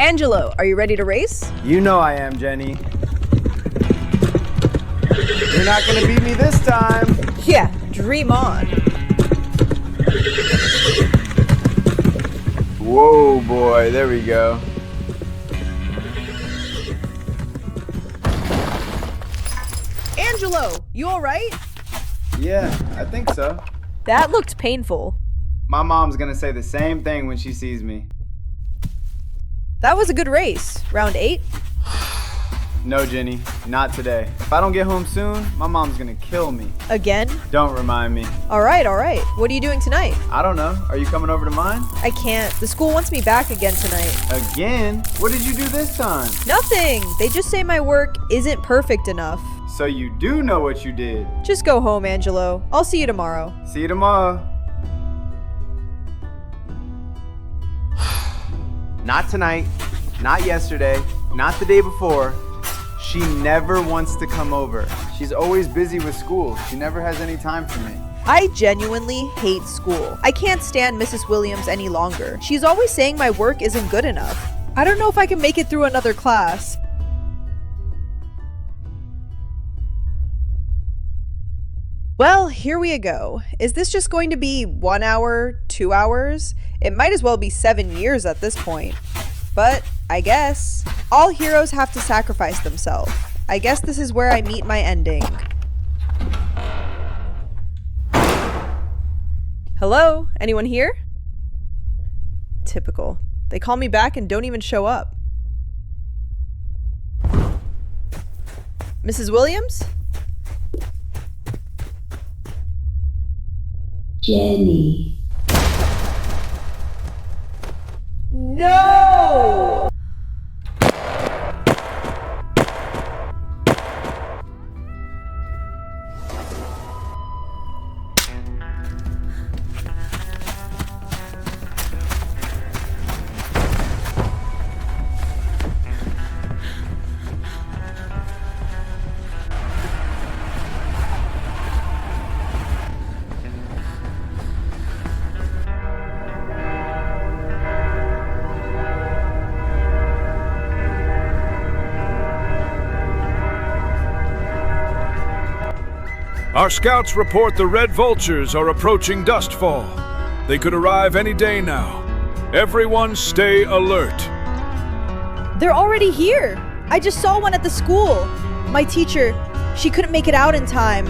Angelo, are you ready to race? You know I am, Jenny. You're not gonna beat me this time. Yeah, dream on. Whoa, boy, there we go. Angelo, you alright? Yeah, I think so. That looked painful. My mom's gonna say the same thing when she sees me. That was a good race. Round 8? No, Jenny, not today. If I don't get home soon, my mom's gonna kill me. Again? Don't remind me. Alright. What are you doing tonight? I don't know. Are you coming over to mine? I can't. The school wants me back again tonight. Again? What did you do this time? Nothing! They just say my work isn't perfect enough. So you do know what you did. Just go home, Angelo. I'll see you tomorrow. See you tomorrow. Not tonight, not yesterday, not the day before. She never wants to come over. She's always busy with school. She never has any time for me. I genuinely hate school. I can't stand Mrs. Williams any longer. She's always saying my work isn't good enough. I don't know if I can make it through another class. Well, here we go. Is this just going to be 1 hour, 2 hours? It might as well be 7 years at this point. But I guess. All heroes have to sacrifice themselves. I guess this is where I meet my ending. Hello? Anyone here? Typical. They call me back and don't even show up. Mrs. Williams? Jenny. No! Our scouts report the Red Vultures are approaching Dustfall. They could arrive any day now. Everyone stay alert. They're already here! I just saw one at the school. My teacher, she couldn't make it out in time.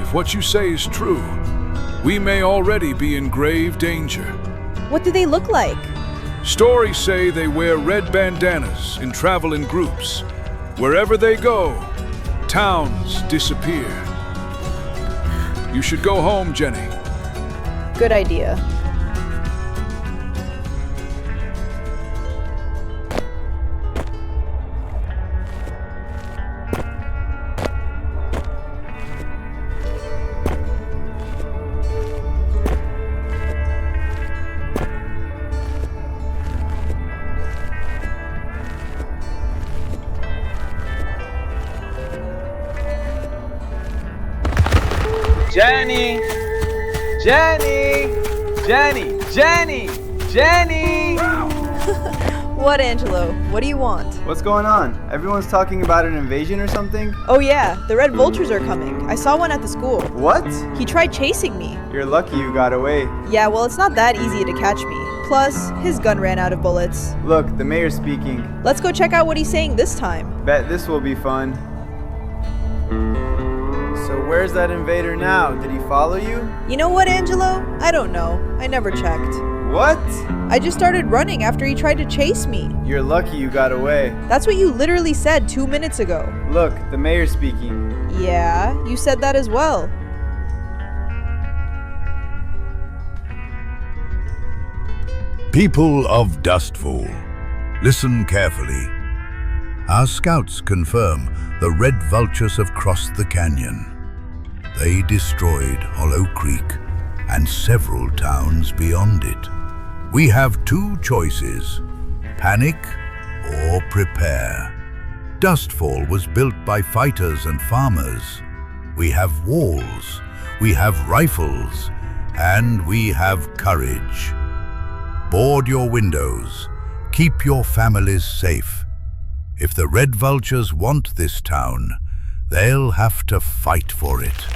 If what you say is true, we may already be in grave danger. What do they look like? Stories say they wear red bandanas and travel in groups. Wherever they go, towns disappear. You should go home, Jenny. Good idea. Jenny! Jenny! Jenny! Jenny! Jenny! What, Angelo? What do you want? What's going on? Everyone's talking about an invasion or something? Oh yeah, the Red Vultures are coming. I saw one at the school. What? He tried chasing me. You're lucky you got away. Yeah, well, it's not that easy to catch me. Plus, his gun ran out of bullets. Look, the mayor's speaking. Let's go check out what he's saying this time. Bet this will be fun. So where's that invader now? Did he follow you? You know what, Angelo? I don't know. I never checked. What? I just started running after he tried to chase me. You're lucky you got away. That's what you literally said 2 minutes ago. Look, the mayor's speaking. Yeah, you said that as well. People of Dustfall, listen carefully. Our scouts confirm the Red Vultures have crossed the canyon. They destroyed Hollow Creek and several towns beyond it. We have two choices, panic or prepare. Dustfall was built by fighters and farmers. We have walls, we have rifles, and we have courage. Board your windows, Keep your families safe. If the Red Vultures want this town, they'll have to fight for it.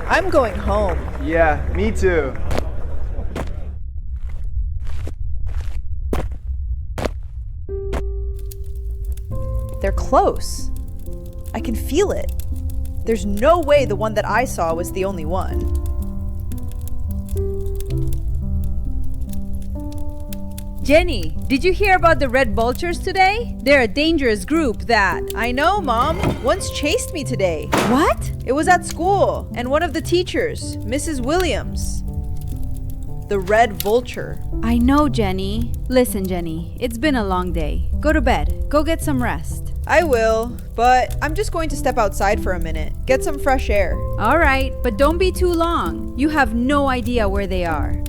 I'm going home. Yeah, me too. They're close. I can feel it. There's no way the one that I saw was the only one. Jenny, did you hear about the Red Vultures today? They're a dangerous group that... I know, Mom. Once chased me today. What? It was at school, and one of the teachers, Mrs. Williams. The Red Vulture. I know, Jenny. Listen, Jenny, it's been a long day. Go to bed. Go get some rest. I will, but I'm just going to step outside for a minute, get some fresh air. All right, but don't be too long. You have no idea where they are.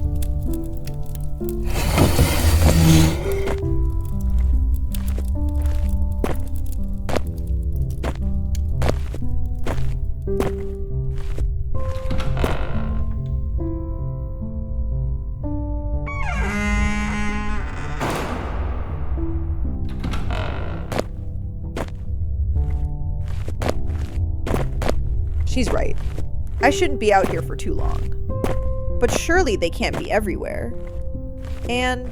She's right. I shouldn't be out here for too long. But surely they can't be everywhere. And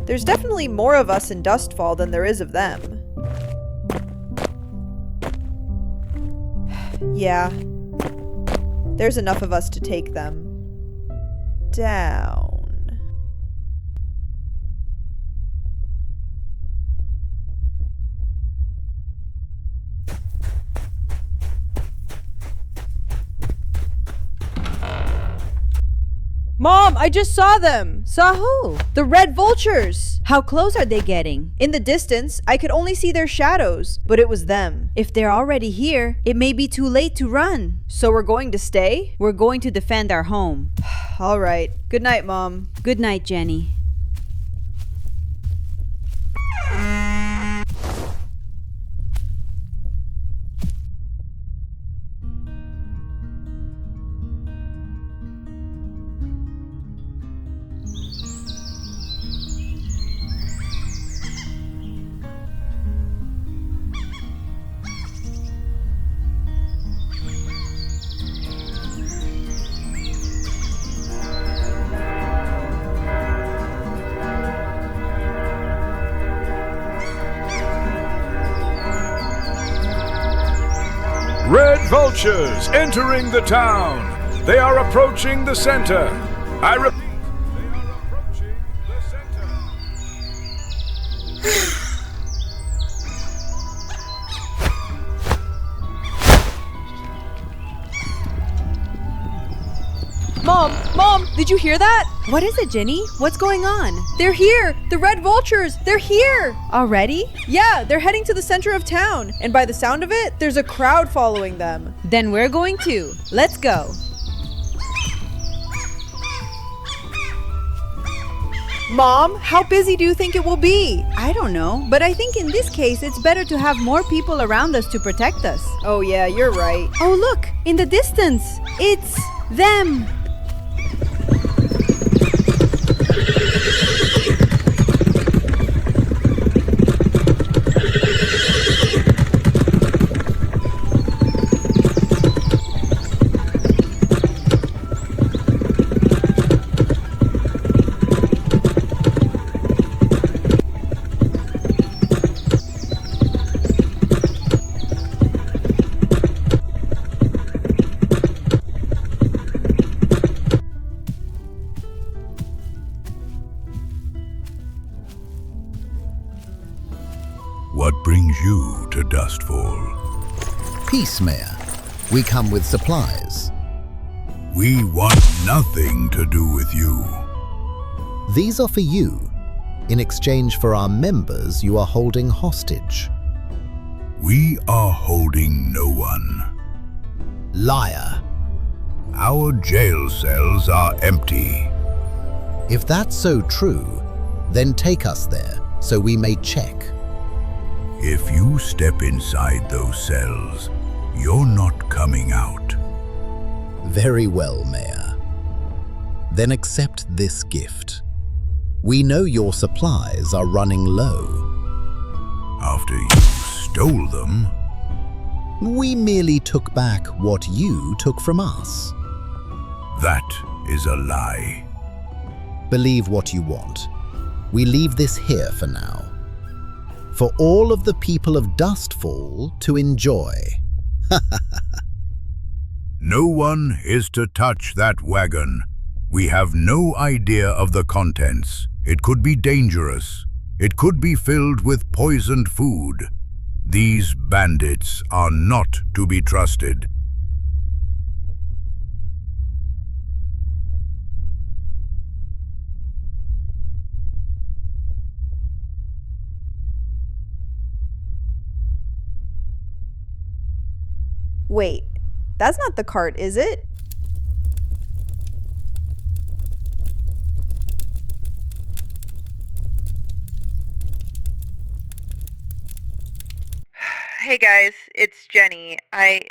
there's definitely more of us in Dustfall than there is of them. Yeah. There's enough of us to take them down. Mom, I just saw them! Saw who? The Red Vultures! How close are they getting? In the distance, I could only see their shadows, but it was them. If they're already here, it may be too late to run. So we're going to stay? We're going to defend our home. All right. Good night, Mom. Good night, Jenny. Red Vultures entering the town. They are approaching the center. I repeat, they are approaching the center. Mom, did you hear that? What is it, Jenny? What's going on? They're here! The Red Vultures! They're here! Already? Yeah, they're heading to the center of town. And by the sound of it, there's a crowd following them. Then we're going too. Let's go. Mom, how busy do you think it will be? I don't know, but I think in this case it's better to have more people around us to protect us. Oh yeah, you're right. Oh look, in the distance, it's them. What brings you to Dustfall? Peace, Mayor. We come with supplies. We want nothing to do with you. These are for you. In exchange for our members you are holding hostage. We are holding no one. Liar. Our jail cells are empty. If that's so true, then take us there so we may check. If you step inside those cells, You're not coming out. Very well, Mayor. Then accept this gift. We know your supplies are running low. After you stole them, We merely took back what you took from us. that is a lie. Believe what you want. We leave this here for now. For all of the people of Dustfall to enjoy. No one is to touch that wagon. We have no idea of the contents. It could be dangerous. It could be filled with poisoned food. These bandits are not to be trusted. Wait, that's not the cart, is it? Hey guys, it's Jenny. I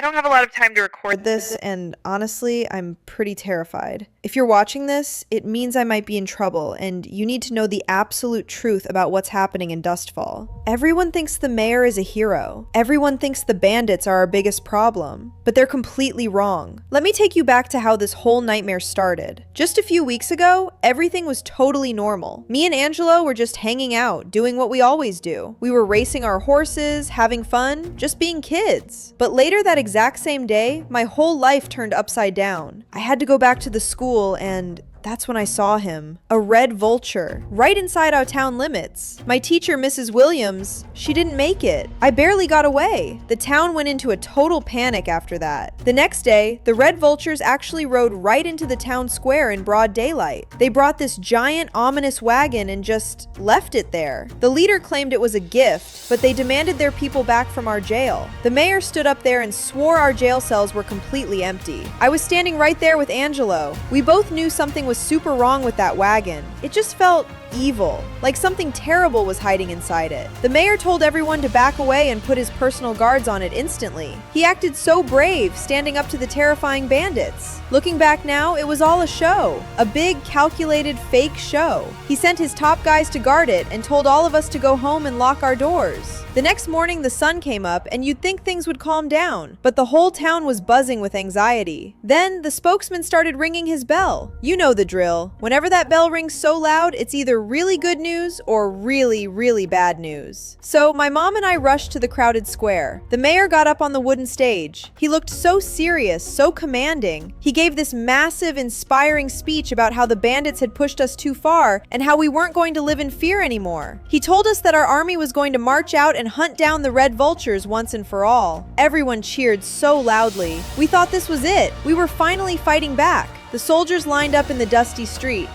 don't have a lot of time to record this, and honestly, I'm pretty terrified. If you're watching this, it means I might be in trouble, and you need to know the absolute truth about what's happening in Dustfall. Everyone thinks the mayor is a hero. Everyone thinks the bandits are our biggest problem, but they're completely wrong. Let me take you back to how this whole nightmare started. Just a few weeks ago, everything was totally normal. Me and Angelo were just hanging out, doing what we always do. We were racing our horses, having fun, just being kids. But later that exact same day, my whole life turned upside down. I had to go back to the school, and that's when I saw him. A red vulture, right inside our town limits. My teacher, Mrs. Williams, she didn't make it. I barely got away. The town went into a total panic after that. The next day, the red vultures actually rode right into the town square in broad daylight. They brought this giant, ominous wagon and just left it there. The leader claimed it was a gift, but they demanded their people back from our jail. The mayor stood up there and swore our jail cells were completely empty. I was standing right there with Angelo. We both knew something was super wrong with that wagon. It just felt evil, like something terrible was hiding inside it. The mayor told everyone to back away and put his personal guards on it instantly. He acted so brave, standing up to the terrifying bandits. Looking back now, it was all a show. A big, calculated, fake show. He sent his top guys to guard it and told all of us to go home and lock our doors. The next morning, the sun came up, and you'd think things would calm down, but the whole town was buzzing with anxiety. Then, the spokesman started ringing his bell. You know the drill. Whenever that bell rings so loud, it's either really good news or really, really bad news. So, my mom and I rushed to the crowded square. The mayor got up on the wooden stage. He looked so serious, so commanding. He gave this massive, inspiring speech about how the bandits had pushed us too far and how we weren't going to live in fear anymore. He told us that our army was going to march out and hunt down the red vultures once and for all. Everyone cheered so loudly. We thought this was it. We were finally fighting back. The soldiers lined up in the dusty street.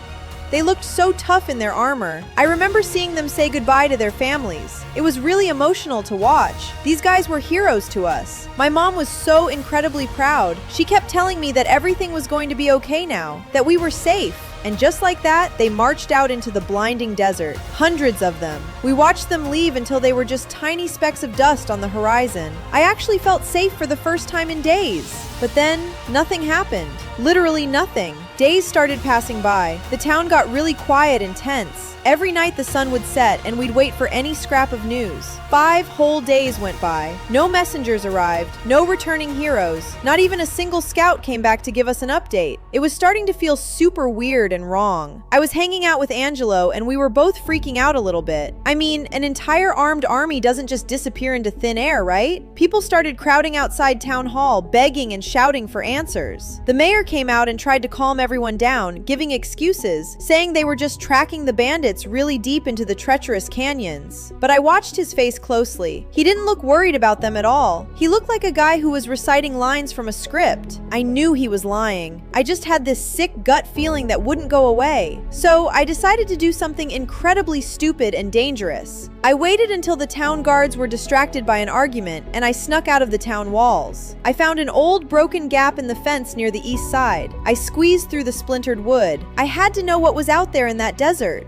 They looked so tough in their armor. I remember seeing them say goodbye to their families. It was really emotional to watch. These guys were heroes to us. My mom was so incredibly proud. She kept telling me that everything was going to be okay now, that we were safe. And just like that, they marched out into the blinding desert. Hundreds of them. We watched them leave until they were just tiny specks of dust on the horizon. I actually felt safe for the first time in days. But then, nothing happened. Literally nothing. Days started passing by. The town got really quiet and tense. Every night the sun would set and we'd wait for any scrap of news. 5 whole days went by. No messengers arrived, no returning heroes. Not even a single scout came back to give us an update. It was starting to feel super weird and wrong. I was hanging out with Angelo and we were both freaking out a little bit. I mean, an entire armed army doesn't just disappear into thin air, right? People started crowding outside town hall, begging and shouting for answers. The mayor came out and tried to calm everyone down, giving excuses, saying they were just tracking the bandits really deep into the treacherous canyons. But I watched his face closely. He didn't look worried about them at all. He looked like a guy who was reciting lines from a script. I knew he was lying. I just had this sick gut feeling that wouldn't go away. So I decided to do something incredibly stupid and dangerous. I waited until the town guards were distracted by an argument, and I snuck out of the town walls. I found an old broken gap in the fence near the east side. I squeezed through the splintered wood. I had to know what was out there in that desert.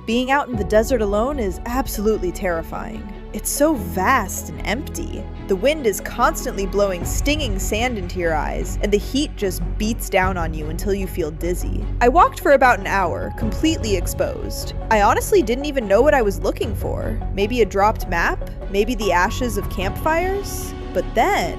Being out in the desert alone is absolutely terrifying. It's so vast and empty. The wind is constantly blowing stinging sand into your eyes, and the heat just beats down on you until you feel dizzy. I walked for about an hour, completely exposed. I honestly didn't even know what I was looking for. Maybe a dropped map? Maybe the ashes of campfires? But then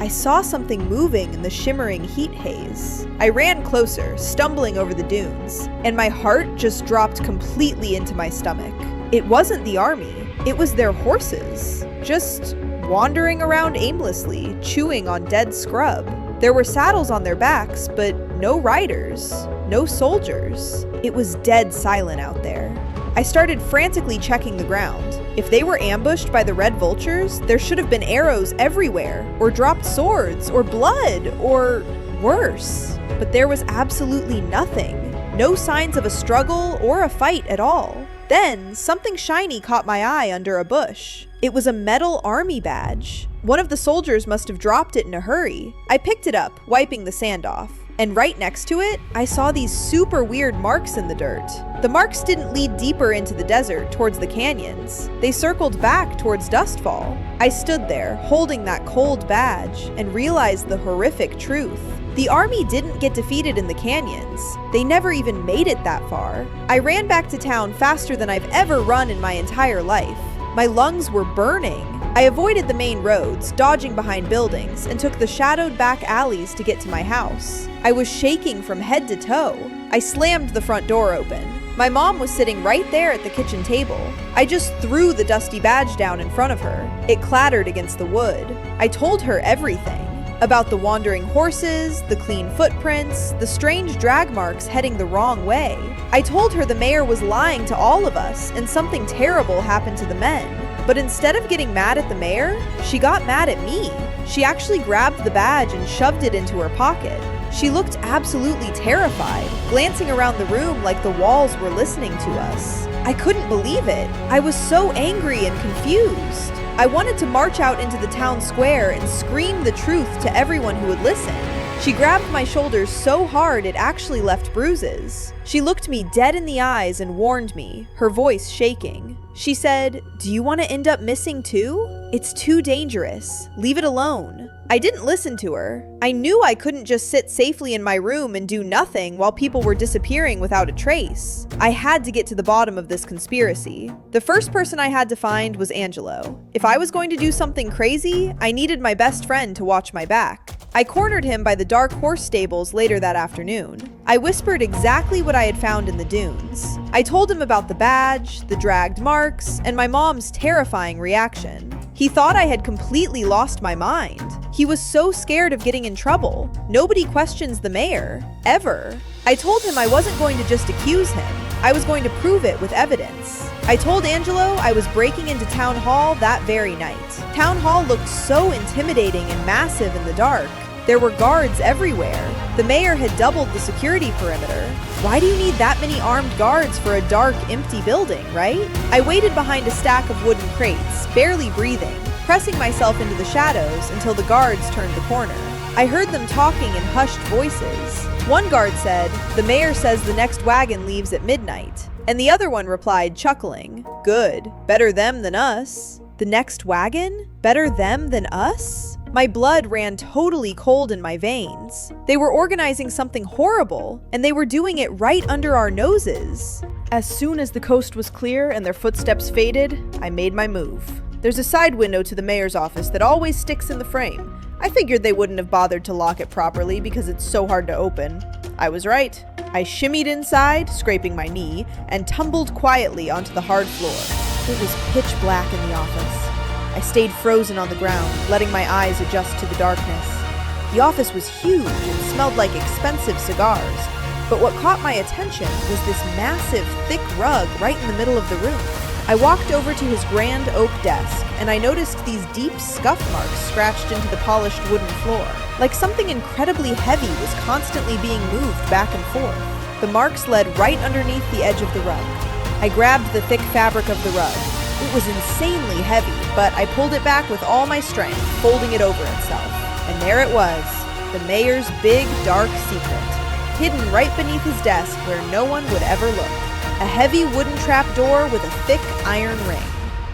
I saw something moving in the shimmering heat haze. I ran closer, stumbling over the dunes, and my heart just dropped completely into my stomach. It wasn't the army. It was their horses, just wandering around aimlessly, chewing on dead scrub. There were saddles on their backs, but no riders, no soldiers. It was dead silent out there. I started frantically checking the ground. If they were ambushed by the red vultures, there should have been arrows everywhere, or dropped swords, or blood, or worse. But there was absolutely nothing. No signs of a struggle or a fight at all. Then, something shiny caught my eye under a bush. It was a metal army badge. One of the soldiers must have dropped it in a hurry. I picked it up, wiping the sand off. And right next to it, I saw these super weird marks in the dirt. The marks didn't lead deeper into the desert towards the canyons. They circled back towards Dustfall. I stood there, holding that cold badge, and realized the horrific truth. The army didn't get defeated in the canyons. They never even made it that far. I ran back to town faster than I've ever run in my entire life. My lungs were burning. I avoided the main roads, dodging behind buildings, and took the shadowed back alleys to get to my house. I was shaking from head to toe. I slammed the front door open. My mom was sitting right there at the kitchen table. I just threw the dusty badge down in front of her. It clattered against the wood. I told her everything. About the wandering horses, the clean footprints, the strange drag marks heading the wrong way. I told her the mayor was lying to all of us and something terrible happened to the men. But instead of getting mad at the mayor, she got mad at me. She actually grabbed the badge and shoved it into her pocket. She looked absolutely terrified, glancing around the room like the walls were listening to us. I couldn't believe it. I was so angry and confused. I wanted to march out into the town square and scream the truth to everyone who would listen. She grabbed my shoulders so hard it actually left bruises. She looked me dead in the eyes and warned me, her voice shaking. She said, "Do you want to end up missing too? It's too dangerous. Leave it alone." I didn't listen to her. I knew I couldn't just sit safely in my room and do nothing while people were disappearing without a trace. I had to get to the bottom of this conspiracy. The first person I had to find was Angelo. If I was going to do something crazy, I needed my best friend to watch my back. I cornered him by the dark horse stables later that afternoon. I whispered exactly what I had found in the dunes. I told him about the badge, the dragged marks, and my mom's terrifying reaction. He thought I had completely lost my mind. He was so scared of getting in trouble. Nobody questions the mayor, ever. I told him I wasn't going to just accuse him. I was going to prove it with evidence. I told Angelo I was breaking into Town Hall that very night. Town Hall looked so intimidating and massive in the dark. There were guards everywhere. The mayor had doubled the security perimeter. Why do you need that many armed guards for a dark, empty building, right? I waited behind a stack of wooden crates, barely breathing, pressing myself into the shadows until the guards turned the corner. I heard them talking in hushed voices. One guard said, "The mayor says the next wagon leaves at midnight." And the other one replied, chuckling, "Good. Better them than us." The next wagon? Better them than us? My blood ran totally cold in my veins. They were organizing something horrible, and they were doing it right under our noses. As soon as the coast was clear and their footsteps faded, I made my move. There's a side window to the mayor's office that always sticks in the frame. I figured they wouldn't have bothered to lock it properly because it's so hard to open. I was right. I shimmied inside, scraping my knee, and tumbled quietly onto the hard floor. It was pitch black in the office. I stayed frozen on the ground, letting my eyes adjust to the darkness. The office was huge and smelled like expensive cigars, but what caught my attention was this massive, thick rug right in the middle of the room. I walked over to his grand oak desk, and I noticed these deep scuff marks scratched into the polished wooden floor, like something incredibly heavy was constantly being moved back and forth. The marks led right underneath the edge of the rug. I grabbed the thick fabric of the rug. It was insanely heavy, but I pulled it back with all my strength, folding it over itself. And there it was, the mayor's big, dark secret, hidden right beneath his desk where no one would ever look. A heavy wooden trapdoor with a thick iron ring.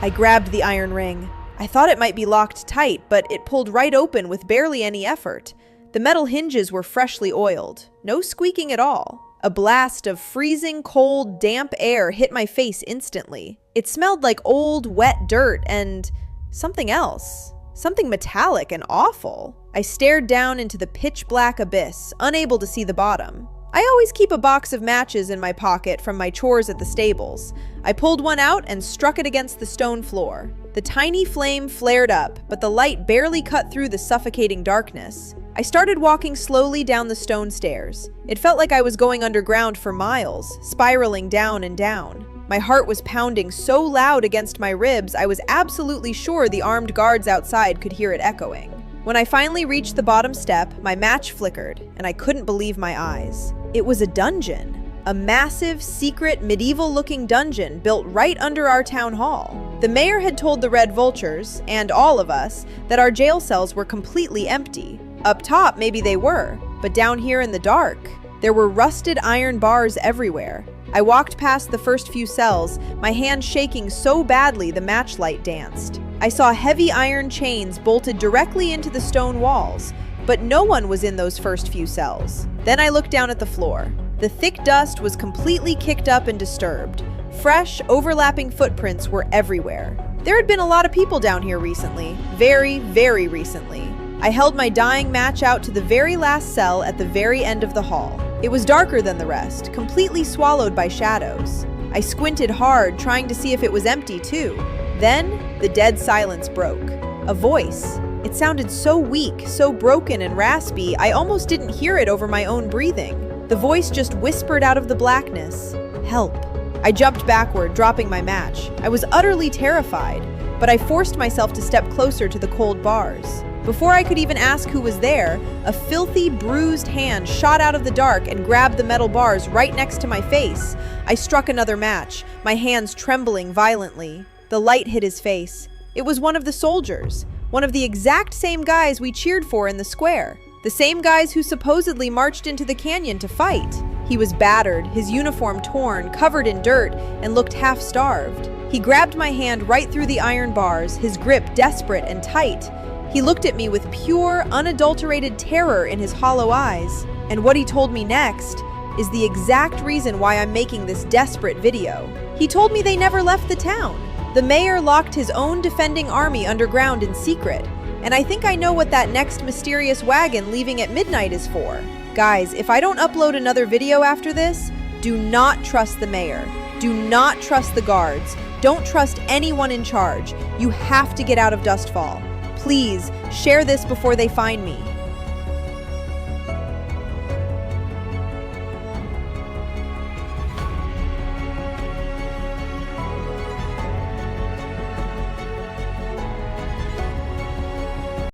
I grabbed the iron ring. I thought it might be locked tight, but it pulled right open with barely any effort. The metal hinges were freshly oiled. No squeaking at all. A blast of freezing, cold, damp air hit my face instantly. It smelled like old, wet dirt and something else. Something metallic and awful. I stared down into the pitch-black abyss, unable to see the bottom. I always keep a box of matches in my pocket from my chores at the stables. I pulled one out and struck it against the stone floor. The tiny flame flared up, but the light barely cut through the suffocating darkness. I started walking slowly down the stone stairs. It felt like I was going underground for miles, spiraling down and down. My heart was pounding so loud against my ribs, I was absolutely sure the armed guards outside could hear it echoing. When I finally reached the bottom step, my match flickered, and I couldn't believe my eyes. It was a dungeon. A massive, secret, medieval-looking dungeon built right under our town hall. The mayor had told the Red Vultures, and all of us, that our jail cells were completely empty. Up top, maybe they were, but down here in the dark, there were rusted iron bars everywhere. I walked past the first few cells, my hand shaking so badly the matchlight danced. I saw heavy iron chains bolted directly into the stone walls, but no one was in those first few cells. Then I looked down at the floor. The thick dust was completely kicked up and disturbed. Fresh, overlapping footprints were everywhere. There had been a lot of people down here recently. Very, very recently. I held my dying match out to the very last cell at the very end of the hall. It was darker than the rest, completely swallowed by shadows. I squinted hard, trying to see if it was empty too. Then, the dead silence broke. A voice. It sounded so weak, so broken and raspy, I almost didn't hear it over my own breathing. The voice just whispered out of the blackness, "Help." I jumped backward, dropping my match. I was utterly terrified, but I forced myself to step closer to the cold bars. Before I could even ask who was there, a filthy, bruised hand shot out of the dark and grabbed the metal bars right next to my face. I struck another match, my hands trembling violently. The light hit his face. It was one of the soldiers, one of the exact same guys we cheered for in the square. The same guys who supposedly marched into the canyon to fight. He was battered, his uniform torn, covered in dirt, and looked half-starved. He grabbed my hand right through the iron bars, his grip desperate and tight. He looked at me with pure, unadulterated terror in his hollow eyes. And what he told me next is the exact reason why I'm making this desperate video. He told me they never left the town. The mayor locked his own defending army underground in secret. And I think I know what that next mysterious wagon leaving at midnight is for. Guys, if I don't upload another video after this, do not trust the mayor. Do not trust the guards. Don't trust anyone in charge. You have to get out of Dustfall. Please, share this before they find me.